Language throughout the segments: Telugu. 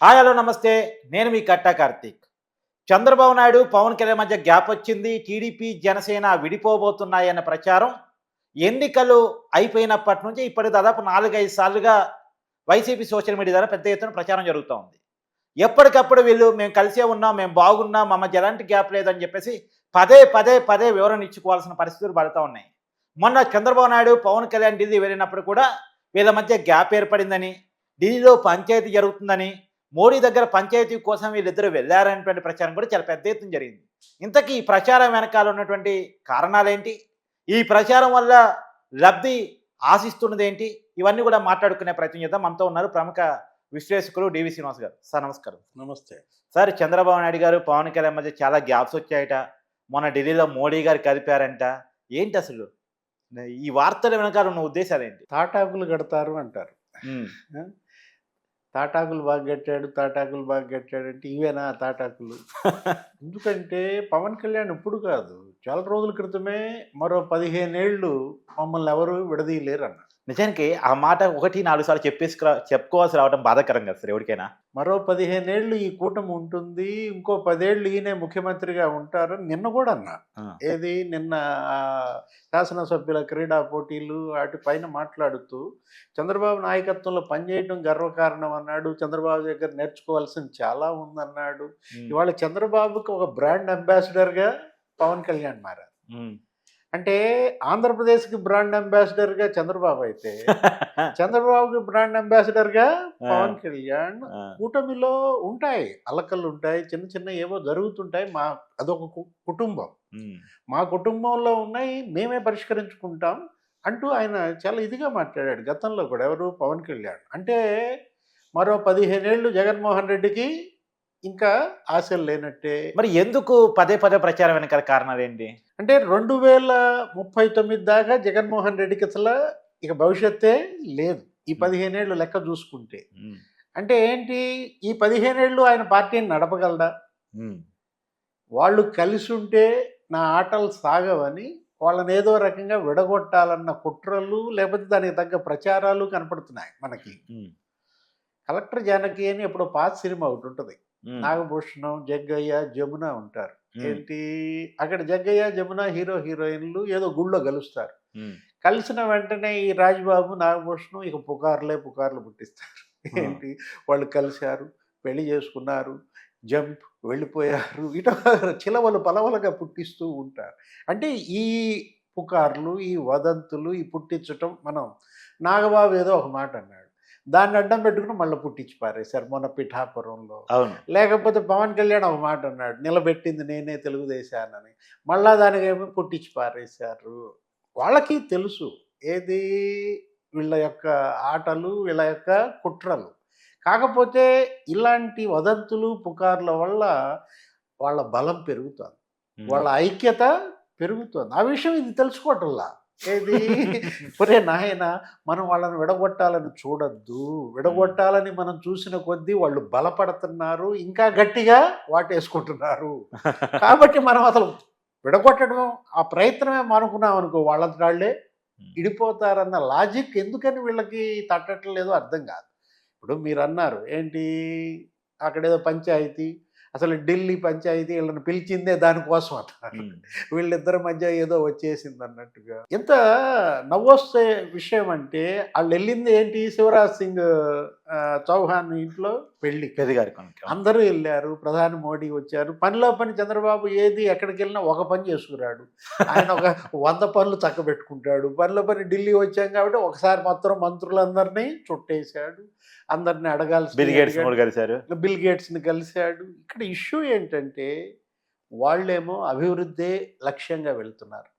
హాయ్ హలో నమస్తే. నేను మీ కట్టా కార్తీక్. చంద్రబాబు నాయుడు, పవన్ కళ్యాణ్ మధ్య గ్యాప్ వచ్చింది. టీడీపీ, జనసేన విడిపోబోతున్నాయన్న ప్రచారం ఎన్నికలు అయిపోయినప్పటి నుంచి ఇప్పటికి దాదాపు 4, 5 సార్లుగా వైసీపీ సోషల్ మీడియా ద్వారా పెద్ద ఎత్తున ప్రచారం జరుగుతా ఉంది. ఎప్పటికప్పుడు వీళ్ళు మేము కలిసే ఉన్నాం, మేము బాగున్నాం, మా మధ్య ఎలాంటి గ్యాప్ లేదని చెప్పేసి పదే వివరణ ఇచ్చుకోవాల్సిన పరిస్థితులు పడతా ఉన్నాయి. మొన్న చంద్రబాబు నాయుడు, పవన్ కళ్యాణ్ ఢిల్లీ వెళ్ళినప్పుడు కూడా వీళ్ళ మధ్య గ్యాప్ ఏర్పడిందని, ఢిల్లీలో పంచాయతీ జరుగుతుందని, మోడీ దగ్గర పంచాయతీ కోసం వీళ్ళిద్దరూ వెళ్లారనేటువంటి ప్రచారం కూడా చాలా పెద్ద ఎత్తున జరిగింది. ఇంతకీ ఈ ప్రచారం వెనకాల ఉన్నటువంటి కారణాలేంటి? ఈ ప్రచారం వల్ల లబ్ధి ఆశిస్తున్నదేంటి? ఇవన్నీ కూడా మాట్లాడుకునే ప్రయత్నం చేద్దాం. మనతో ఉన్నారు ప్రముఖ విశ్లేషకులు డివి శ్రీనివాస్ గారు. సార్ నమస్కారం. నమస్తే. సార్, చంద్రబాబు నాయుడు గారు, పవన్ కళ్యాణ్ మధ్య చాలా గ్యాప్స్ వచ్చాయట. మొన్న ఢిల్లీలో మోడీ గారు కలిపారంట. ఏంటి అసలు ఈ వార్తల వెనకాల ఉన్న ఉద్దేశాలేంటి? తాటాకులు కడతారు అంటారు. హ్మ్. ఆ? తాటాకులు బాగా కట్టాడు, తాటాకులు బాగా కట్టాడు అంటే ఇవేనా తాటాకులు? ఎందుకంటే పవన్ కళ్యాణ్ ఇప్పుడు కాదు, చాలా రోజుల క్రితమే మరో 15 ఏళ్ళు మమ్మల్ని ఎవరు విడదీయలేరు అన్న. నిజానికి ఆ మాట 1, 4 సార్లు చెప్పుకోవాల్సి రావడం బాధాకరం కదా సార్ ఎవరికైనా. మరో 15 ఏళ్ళు ఈ కూటమి ఉంటుంది, ఇంకో 10 ఏళ్ళు ఈయనే ముఖ్యమంత్రిగా ఉంటారని నిన్న కూడా అన్నా. ఆ. ఏది నిన్న శాసనసభ్యుల క్రీడా పోటీలు వాటి పైన మాట్లాడుతూ చంద్రబాబు నాయకత్వంలో పనిచేయడం గర్వకారణం అన్నాడు. చంద్రబాబు దగ్గర నేర్చుకోవాల్సింది చాలా ఉందన్నాడు. ఉమ్. ఇవాళ చంద్రబాబుకి ఒక బ్రాండ్ అంబాసిడర్గా పవన్ కళ్యాణ్ మారారు. ఉమ్. అంటే ఆంధ్రప్రదేశ్కి బ్రాండ్ అంబాసిడర్గా చంద్రబాబు అయితే చంద్రబాబుకి బ్రాండ్ అంబాసిడర్గా పవన్ కళ్యాణ్. ఆ. కూటమిలో ఉంటాయి, అలకలు ఉంటాయి, చిన్న చిన్న ఏవో జరుగుతుంటాయి. అదొక కుటుంబం. ఉమ్. మా కుటుంబంలో ఉన్నాయి, మేమే పరిష్కరించుకుంటాం అంటూ ఆయన చాలా ఇదిగా మాట్లాడాడు గతంలో కూడా. ఎవరు? పవన్ కళ్యాణ్. అంటే మరో 15 ఏళ్ళు జగన్మోహన్ రెడ్డికి ఇంకా ఆశలు లేనట్టే. మరి ఎందుకు పదే ప్రచారం వెనకాల కారణాలు ఏంటి? అంటే 2039 దాకా జగన్మోహన్ రెడ్డికి అసలు ఇక భవిష్యత్తే లేదు, ఈ 15 ఏళ్ళు లెక్క చూసుకుంటే. ఉమ్. అంటే ఏంటి, ఈ 15 ఏళ్ళు ఆయన పార్టీని నడపగలడా? ఉమ్. వాళ్ళు కలిసి ఉంటే నా ఆటలు సాగవని వాళ్ళని ఏదో రకంగా విడగొట్టాలన్న కుట్రలు, లేకపోతే దానికి తగ్గ ప్రచారాలు కనపడుతున్నాయి మనకి. ఉమ్. కలెక్టర్ జానకి అని ఎప్పుడో పాత సినిమా ఒకటి ఉంటుంది. ఉమ్. నాగభూషణం, జగ్గయ్య, జమున ఉంటారు. ఉమ్. ఏంటి, అక్కడ జగ్గయ్య, జమున హీరో హీరోయిన్లు ఏదో గుళ్ళో కలుస్తారు. ఉమ్. కలిసిన వెంటనే ఈ రాజ్బాబు, నాగభూషణం ఇక పుకార్లు పుట్టిస్తారు. ఏంటి, వాళ్ళు కలిశారు, పెళ్లి చేసుకున్నారు, జంప్ వెళ్ళిపోయారు, ఇట చిలవలు పలవలుగా పుట్టిస్తూ ఉంటారు. అంటే ఈ పుకార్లు, ఈ వదంతులు, ఈ పుట్టించటం మనం. నాగబాబు ఏదో ఒక మాట అన్నాడు, దాన్ని అడ్డం పెట్టుకుని మళ్ళీ పుట్టించి పారేశారు మొన్న పిఠాపురంలో. అవును. లేకపోతే పవన్ కళ్యాణ్ ఒక మాట అన్నాడు, నిలబెట్టింది నేనే తెలుగుదేశానని, మళ్ళా దానికేమో పుట్టించి పారేశారు. వాళ్ళకి తెలుసు ఏది వీళ్ళ యొక్క ఆటలు, వీళ్ళ యొక్క కుట్రలు. కాకపోతే ఇలాంటి వదంతులు, పుకార్ల వల్ల వాళ్ళ బలం పెరుగుతుంది, ఉమ్. వాళ్ళ ఐక్యత పెరుగుతుంది. ఆ విషయం ఇది తెలుసుకోవటంలా. ఏది, ఒరే నాయన, మనం వాళ్ళని విడగొట్టాలని చూడొద్దు, విడగొట్టాలని మనం చూసిన కొద్దీ వాళ్ళు బలపడుతున్నారు, ఇంకా గట్టిగా వాటేసుకుంటున్నారు. కాబట్టి మనం అసలు విడగొట్టడం, ఆ ప్రయత్నమే మానుకున్నాం అనుకో, వాళ్ళే ఇడిపోతారన్న లాజిక్ ఎందుకని వీళ్ళకి తట్టట్లేదో అర్థం కాదు. ఇప్పుడు మీరు అన్నారు ఏంటి, అక్కడేదో పంచాయతీ, అసలు ఢిల్లీ పంచాయతీ వీళ్ళని పిలిచిందే దానికోసం అన్నారు. ఉమ్. వీళ్ళిద్దరి మధ్య ఏదో వచ్చేసింది అన్నట్టుగా. ఎంత నవ్వొస్తే విషయం అంటే, వాళ్ళు వెళ్ళింది ఏంటి, శివరాజ్ సింగ్ చౌహాన్ ఇంట్లో పెళ్లి. పెద్దగారి కొనుక్కు. అందరూ వెళ్ళారు, ప్రధాని మోడీ వచ్చారు. పనిలో పని చంద్రబాబు ఏది ఎక్కడికి వెళ్ళినా ఒక పని చేసుకురాడు. ఆయన ఒక 100 పనులు చక్కబెట్టుకుంటాడు. పనిలో పని ఢిల్లీ వచ్చాం కాబట్టి ఒకసారి మొత్తం మంత్రులందరినీ చుట్టేశాడు, అందరినీ బిల్ గేట్స్ కూడా కలిశారు. బిల్ గేట్స్ని కలిశాడు. ఇక్కడ ఇష్యూ ఏంటంటే, వాళ్ళేమో అభివృద్ధి లక్ష్యంగా వెళ్తున్నారు,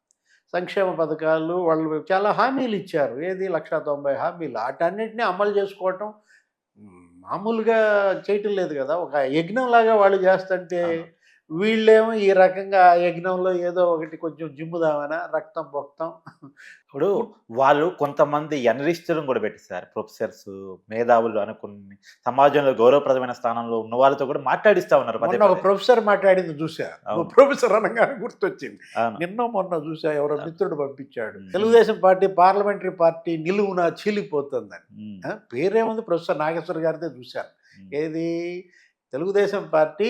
సంక్షేమ పథకాలు వాళ్ళు చాలా హామీలు ఇచ్చారు. ఏది 190 హామీలు, వాటన్నిటిని అమలు చేసుకోవటం మామూలుగా చేయటం లేదు కదా. ఒక యజ్ఞంలాగా వాళ్ళు చేస్తుంటే వీళ్ళేమో ఈ రకంగా ఆ యజ్ఞంలో ఏదో ఒకటి కొంచెం జిమ్ముదామనా, రక్తం పొక్తం. ఇప్పుడు వాళ్ళు కొంతమంది ఎనలిస్టులను కూడా పెట్టిస్తారు, ప్రొఫెసర్స్, మేధావులు అనుకుని సమాజంలో గౌరవప్రదమైన స్థానంలో ఉన్న వాళ్ళతో కూడా మాట్లాడిస్తా ఉన్నారు. మొన్న ఒక ప్రొఫెసర్ మాట్లాడింది చూసా, ప్రొఫెసర్ అనగానే గుర్తొచ్చింది. నిన్న మొన్న చూసా, ఎవరో మిత్రుడు పంపించాడు, తెలుగుదేశం పార్టీ పార్లమెంటరీ పార్టీ నిలువున చీలిపోతుందని. పేరేముంది, ప్రొఫెసర్ నాగేశ్వర్ గారిదే చూశాను. ఏది తెలుగుదేశం పార్టీ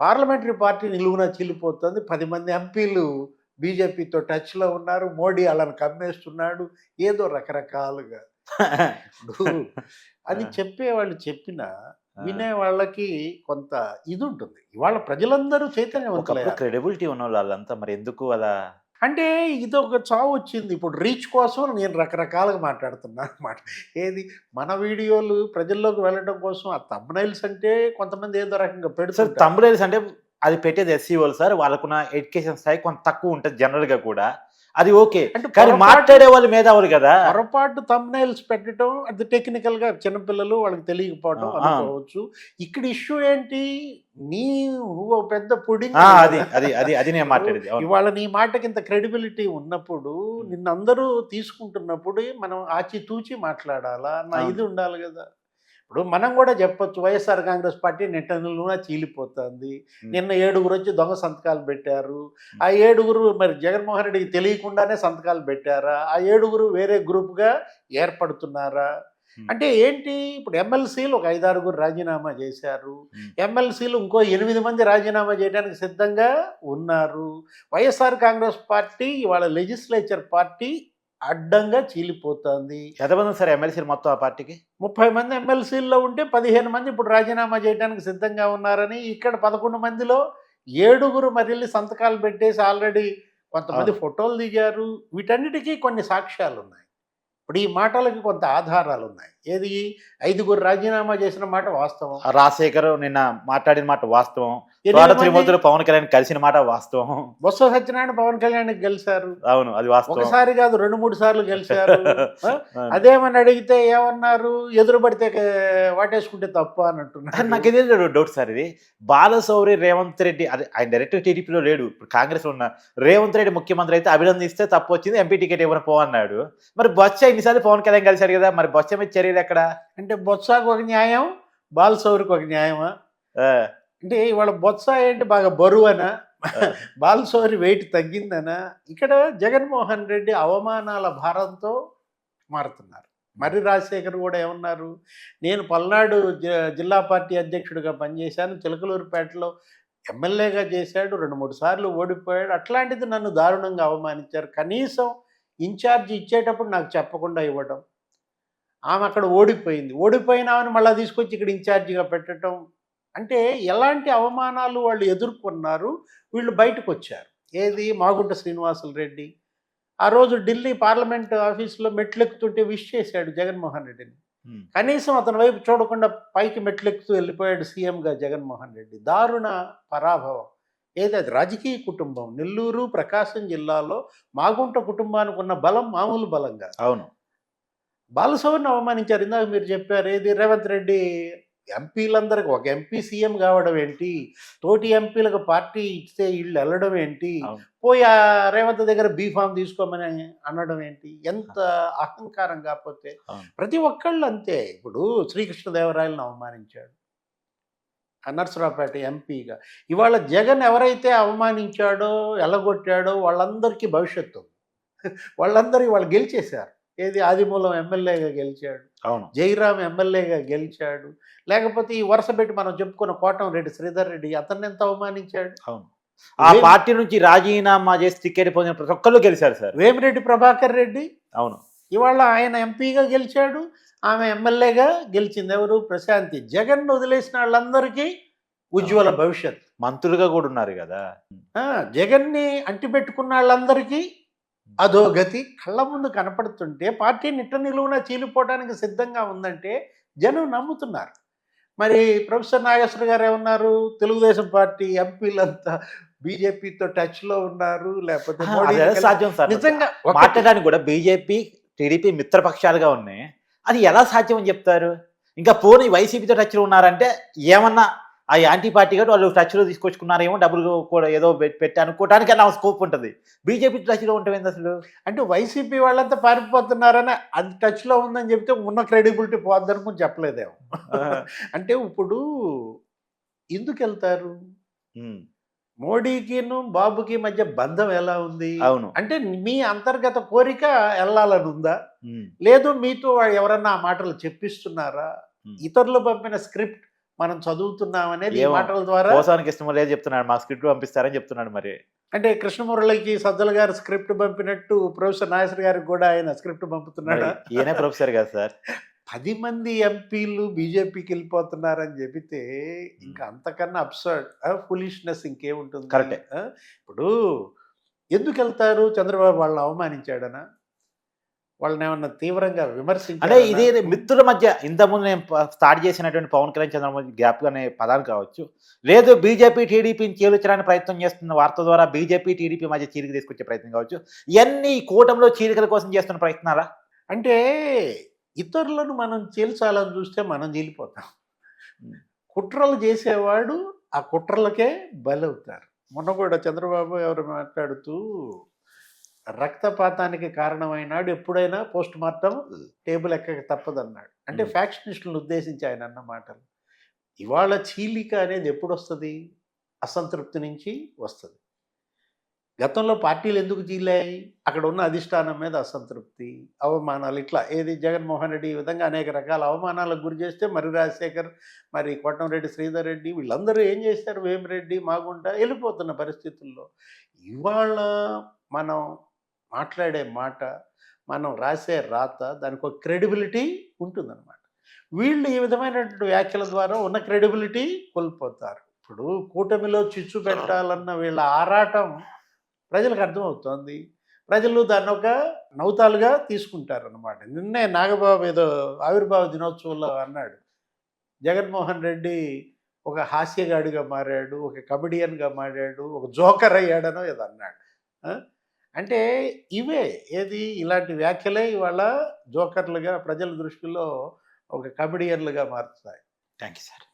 పార్లమెంటరీ పార్టీ నిలువున చీలిపోతుంది. 10 మంది ఎంపీలు బీజేపీతో టచ్లో ఉన్నారు. మోడీ వాళ్ళని కమ్మేస్తున్నాడు. ఏదో రకరకాలుగా ఇప్పుడు అది చెప్పేవాళ్ళు చెప్పినా వినే వాళ్ళకి కొంత ఇది ఉంటుంది. ఇవాళ ప్రజలందరూ చైతన్యవంతులయ్యారు. క్రెడిబిలిటీ ఉన్న వాళ్ళంతా మరి ఎందుకు అలా? అంటే ఇది ఒక చావు వచ్చింది. ఇప్పుడు రీచ్ కోసం నేను రకరకాలుగా మాట్లాడుతున్నా అనమాట. ఏది మన వీడియోలు ప్రజల్లోకి వెళ్ళడం కోసం ఆ థంబ్‌నెయిల్స్ అంటే కొంతమంది ఏదో రకంగా సార్ పెడుతుంటారు. థంబ్‌నెయిల్స్ అంటే అది పెట్టేది ఎస్సీ వాళ్ళు సార్. వాళ్ళకున్న ఎడ్యుకేషన్ స్థాయి కొంత తక్కువ ఉంటది జనరల్‌గా కూడా. అది ఓకే. అంటే కానీ మాట్లాడే వాళ్ళు మేధావులు కదా! పొరపాటు థంబ్‌నెయిల్స్ పెట్టడం అది టెక్నికల్‌గా చిన్నపిల్లలు వాళ్ళకి తెలియకపోవడం ఆ! అనుకోవచ్చు. ఇక్కడ ఇష్యూ ఏంటి? నువ్వు ఒక పెద్ద పుడింగ్ అది అది అది అది నేను మాట్లాడేది. అవును. ఇవాళ నీ మాటకి ఇంత క్రెడిబిలిటీ ఉన్నప్పుడు నిన్నందరూ తీసుకుంటున్నప్పుడు మనం ఆచితూచి మాట్లాడాలా నా అవును. ఇది ఉండాలి కదా. ఇప్పుడు మనం కూడా చెప్పొచ్చు వైఎస్ఆర్ కాంగ్రెస్ పార్టీ నిట్టనిలువునా చీలిపోతుంది. నిన్న 7 వచ్చి దొంగ సంతకాలు పెట్టారు. ఆ 7 మరి జగన్మోహన్ రెడ్డికి తెలియకుండానే సంతకాలు పెట్టారా? ఆ 7 వేరే గ్రూప్‌గా ఏర్పడుతున్నారా? అంటే ఏంటి ఇప్పుడు ఎమ్మెల్సీలు ఒక 5, 6 రాజీనామా చేశారు. ఎమ్మెల్సీలు ఇంకో 8 మంది రాజీనామా చేయడానికి సిద్ధంగా ఉన్నారు. వైఎస్ఆర్ కాంగ్రెస్ పార్టీ ఇవాళ లెజిస్లేచర్ పార్టీ అడ్డంగా చీలిపోతుంది. ఎంతమంది సార్ ఎమ్మెల్సీలు మొత్తం ఆ పార్టీకి? 30 మంది ఎమ్మెల్సీల్లో ఉంటే 15 మంది ఇప్పుడు రాజీనామా చేయడానికి సిద్ధంగా ఉన్నారని, ఇక్కడ 11 మందిలో 7 మరెళ్ళి సంతకాలు పెట్టేసి ఆల్రెడీ కొంతమంది ఫోటోలు దిగారు. వీటన్నిటికీ కొన్ని సాక్ష్యాలున్నాయి. ఇప్పుడు ఈ మాటలకి కొంత ఆధారాలున్నాయి. ఏది 5 రాజీనామా చేసిన మాట వాస్తవం. రాజశేఖర్ నిన్న మాట్లాడిన మాట వాస్తవం. 8 తోట మంది త్రిమూర్తులు పవన్ కళ్యాణ్ కలిసిన మాట వాస్తవం. బొత్స సత్యనారాయణ పవన్ కళ్యాణ్‌కి గెలిచారు. అవును. అది వాస్తవం. ఒకసారి కాదు 2, 3 సార్లు గెలిచారు. అవును. అదేమని అడిగితే ఏమన్నారు? ఎదురు పడితే వాటేసుకుంటే తప్ప అని కానీ అంటున్నారు. నాకు ఇదే డౌట్ సార్ ఇది. బాలశౌరి రేవంత్ రెడ్డి అదే ఆయన డైరెక్ట్ టీడీపీలో లేడు. ఇప్పుడు కాంగ్రెస్‌లో ఉన్న రేవంత్ రెడ్డి ముఖ్యమంత్రి అయితే అభినందిస్తే తప్పొచ్చింది. ఎంపీ టికెట్ ఇవ్వను పో అన్నాడు. మరి బొత్స ఇన్నిసార్లు పవన్ కళ్యాణ్ కలిశాడు కదా! మరి బొత్స మీద చర్యలు ఎక్కడ? అంటే బొత్సకు ఒక న్యాయం, బాలశౌరికి ఒక న్యాయమా? ఆ! అంటే ఇవాళ బొత్స ఏంటి బాగా బరువనా? బాలశౌరి వెయిట్ తగ్గిందనా? ఇక్కడ జగన్మోహన్ రెడ్డి అవమానాల భారంతో మారుతున్నారు. మర్రి రాజశేఖర్ కూడా ఏమన్నారు? నేను పల్నాడు జిల్లా పార్టీ అధ్యక్షుడిగా పనిచేశాను. చిలకలూరుపేటలో ఎమ్మెల్యేగా చేశాడు. 2, 3 సార్లు ఓడిపోయాడు. అట్లాంటిది నన్ను దారుణంగా అవమానించారు. కనీసం ఇన్ఛార్జ్ ఇచ్చేటప్పుడు నాకు చెప్పకుండా ఇవ్వడం. ఆమె అక్కడ ఓడిపోయింది. ఓడిపోయినామని మళ్ళీ తీసుకొచ్చి ఇక్కడ ఇన్ఛార్జిగా పెట్టడం. అంటే ఎలాంటి అవమానాలు వాళ్ళు ఎదుర్కొన్నారు. వీళ్ళు బయటకొచ్చారు. ఏది మాగుంట శ్రీనివాసులు రెడ్డి ఆ రోజు ఢిల్లీ పార్లమెంట్ ఆఫీస్‌లో మెట్లెక్కుతుంటే విష్ చేశాడు జగన్మోహన్ రెడ్డిని. కనీసం అతని వైపు చూడకుండా పైకి మెట్లెక్కుతూ వెళ్ళిపోయాడు సీఎంగా జగన్మోహన్ రెడ్డి. దారుణ పరాభవం. ఏది అది రాజకీయ కుటుంబం. నెల్లూరు, ప్రకాశం జిల్లాలో మాగుంట కుటుంబానికి ఉన్న బలం మామూలు బలం కాదు. అవును. బాలశౌరిని అవమానించారు. ఇందాక మీరు చెప్పారు. ఏది రేవంత్ రెడ్డి ఎంపీలందరికి ఒక ఎంపీ సీఎం కావడం ఏంటి? తోటి ఎంపీలకు పార్టీ ఇస్తే వీళ్ళు వెళ్ళడం ఏంటి? అవును. పోయి ఆ రేవంత్ దగ్గర బీఫామ్ తీసుకోమని అనడం ఏంటి? ఎంత అహంకారం కాకపోతే. అవును. ప్రతి ఒక్కళ్ళు అంతే. ఇప్పుడు శ్రీకృష్ణదేవరాయలను అవమానించాడు. నర్సరావుపేట ఎంపీగా. ఇవాళ జగన్ ఎవరైతే అవమానించాడో, ఎల్లగొట్టాడో వాళ్ళందరికీ భవిష్యత్తు ఉంది. వాళ్ళందరూ ఇవాళ గెలిచేశారు. ఏది ఆదిమూలం ఎమ్మెల్యేగా గెలిచాడు. అవును. జయరాం ఎమ్మెల్యేగా గెలిచాడు. లేకపోతే ఈ వరుస పెట్టి మనం చెప్పుకున్న కోటంరెడ్డి శ్రీధర్ రెడ్డి అతన్ని ఎంత అవమానించాడు. అవును. ఆ పార్టీ నుంచి రాజీనామా చేసి టికెట్ పొందిన ప్రతి ఒక్కళ్ళు గెలిచారు సార్. వేమిరెడ్డి ప్రభాకర్ రెడ్డి అవును. ఇవాళ ఆయన ఎంపీగా గెలిచాడు. ఆమె ఎమ్మెల్యేగా గెలిచింది. ఎవరు? ప్రశాంతి. జగన్ వదిలేసిన వాళ్ళందరికీ ఉజ్వల భవిష్యత్. మంత్రులుగా కూడా ఉన్నారు కదా. జగన్ని అంటిపెట్టుకున్న వాళ్ళందరికీ అధోగతి కళ్ళ ముందు కనపడుతుంటే పార్టీ నిట్ట నిలువున చీలిపోవడానికి సిద్ధంగా ఉందంటే జనం నమ్ముతున్నారు. మరి ప్రొఫెసర్ నాగేశ్వర గారు ఏమన్నారు? తెలుగుదేశం పార్టీ ఎంపీలంతా బీజేపీతో టచ్లో ఉన్నారు. లేకపోతే మోడీ అది ఎలా సాధ్యం సార్? నిజంగా మాట్లాడడానికి కూడా బీజేపీ, టీడీపీ మిత్రపక్షాలుగా ఉన్నాయి. అది ఎలా సాధ్యం అని చెప్తారు? ఇంకా పోనీ వైసీపీతో టచ్లో ఉన్నారంటే ఏమన్నా ఆ యాంటీ పార్టీ కాబట్టి వాళ్ళు టచ్లో తీసుకొచ్చుకున్నారేమో, డబ్బులు కూడా ఏదో పెట్టి అనుకోవడానికి అలా స్కోప్ ఉంటుంది. బీజేపీ టచ్లో ఉంటుంది అసలు. అంటే వైసీపీ వాళ్ళంతా పారిపోతున్నారని అది టచ్లో ఉందని చెప్తే ఉన్న క్రెడిబిలిటీ పోద్దనుకుని చెప్పలేదేమో. అంటే ఇప్పుడు ఎందుకు వెళ్తారు? మోడీకిను బాబుకి మధ్య బంధం ఎలా ఉంది? అవును. అంటే మీ అంతర్గత కోరిక వెళ్ళాలని ఉందా? లేదు మీతో ఎవరన్నా ఆ మాటలు చెప్పిస్తున్నారా? ఇతరులు పంపిన స్క్రిప్ట్ మనం చదువుతున్నాం అనేది ఈ ఏమో మాటల ద్వారా. పోసానికి ఇష్టం లేదు చెప్తున్నాడు, మా స్క్రిప్ట్ పంపిస్తారని చెప్తున్నాడు మరి. అంటే కృష్ణమురళికి సజ్జల గారు స్క్రిప్ట్ పంపినట్టు ప్రొఫెసర్ నాగేశ్వర గారికి కూడా ఆయన స్క్రిప్ట్ మరి పంపుతున్నాడా? ఈయనే ప్రొఫెసర్ కదా సార్. 10 మంది ఎంపీలు బీజేపీకి వెళ్ళిపోతున్నారని చెబితే ఇంకా అంతకన్నా అబ్సర్డ్ ఫులిష్నెస్ ఇంకేముంటుంది? కరెక్టే. ఇప్పుడు ఎందుకు వెళ్తారు? చంద్రబాబు వాళ్ళని అవమానించాడనా? వాళ్ళని ఏమన్నా తీవ్రంగా అంటే విమర్శించాడనా? ఇది మిత్రుల మధ్య ఇంతకుముందు నేను స్టార్ట్ చేసినటువంటి పవన్ కళ్యాణ్ చంద్రబాబు గ్యాప్ అనే పదాలు కావచ్చు, లేదు బీజేపీ టీడీపీని చీల్చడానికి ప్రయత్నం చేస్తున్న వార్త ద్వారా బీజేపీ టీడీపీ మధ్య చీలిక తీసుకొచ్చే ప్రయత్నం కావచ్చు, ఇవన్నీ ఈ కూటమిలో చీలికల కోసం చేస్తున్న ప్రయత్నాలా? అంటే ఇతరులను మనం చీల్చాలని చూస్తే మనం చీలిపోతాం. కుట్రలు చేసేవాడు ఆ కుట్రలకే బలవుతారు. మొన్న కూడా చంద్రబాబు ఎవరు మాట్లాడుతూ రక్తపాతానికి కారణమైనాడు ఎప్పుడైనా పోస్ట్ మార్టం టేబుల్ ఎక్కక తప్పదన్నాడు. అంటే ఫ్యాక్షనిస్టులను ఉద్దేశించి ఆయన అన్న మాటలు. ఇవాళ చీలిక అనేది ఎప్పుడు వస్తుంది? అసంతృప్తి నుంచి వస్తుంది. గతంలో పార్టీలు ఎందుకు చీలాయి? అక్కడ ఉన్న అధిష్టానం మీద అసంతృప్తి, అవమానాలు, ఇట్లా ఏది జగన్మోహన్ రెడ్డి ఈ విధంగా అనేక రకాల అవమానాలకు గురి చేస్తే మరి రాజశేఖర్, మరి కోటంరెడ్డి శ్రీధర్ రెడ్డి వీళ్ళందరూ ఏం చేశారు? వేమిరెడ్డి, మాగుంట వెళ్ళిపోతున్న పరిస్థితుల్లో ఇవాళ మనం మాట్లాడే మాట, మనం రాసే రాత దానికి ఒక క్రెడిబిలిటీ ఉంటుందన్నమాట. వీళ్ళు ఈ విధమైనటువంటి వ్యాఖ్యల ద్వారా ఉన్న క్రెడిబిలిటీ కోల్పోతారు. ఇప్పుడు కూటమిలో చిచ్చు పెట్టాలన్న వీళ్ళ ఆరాటం ప్రజలకు అర్థమవుతోంది. ప్రజలు దాన్ని ఒక నౌతాలుగా తీసుకుంటారన్నమాట. నిన్నే నాగబాబు ఏదో ఆవిర్భావ దినోత్సవంలో అన్నాడు, జగన్మోహన్ రెడ్డి ఒక హాస్యగాడిగా మారాడు, ఒక కమెడియన్గా మారాడు, ఒక జోకర్ అయ్యాడనో ఏదో అన్నాడు. అంటే ఇవే ఏది ఇలాంటి వ్యాఖ్యలే ఇవాళ జోకర్లుగా ప్రజల దృష్టిలో ఒక కమెడియన్లుగా మారుతాయి. Thank you sir.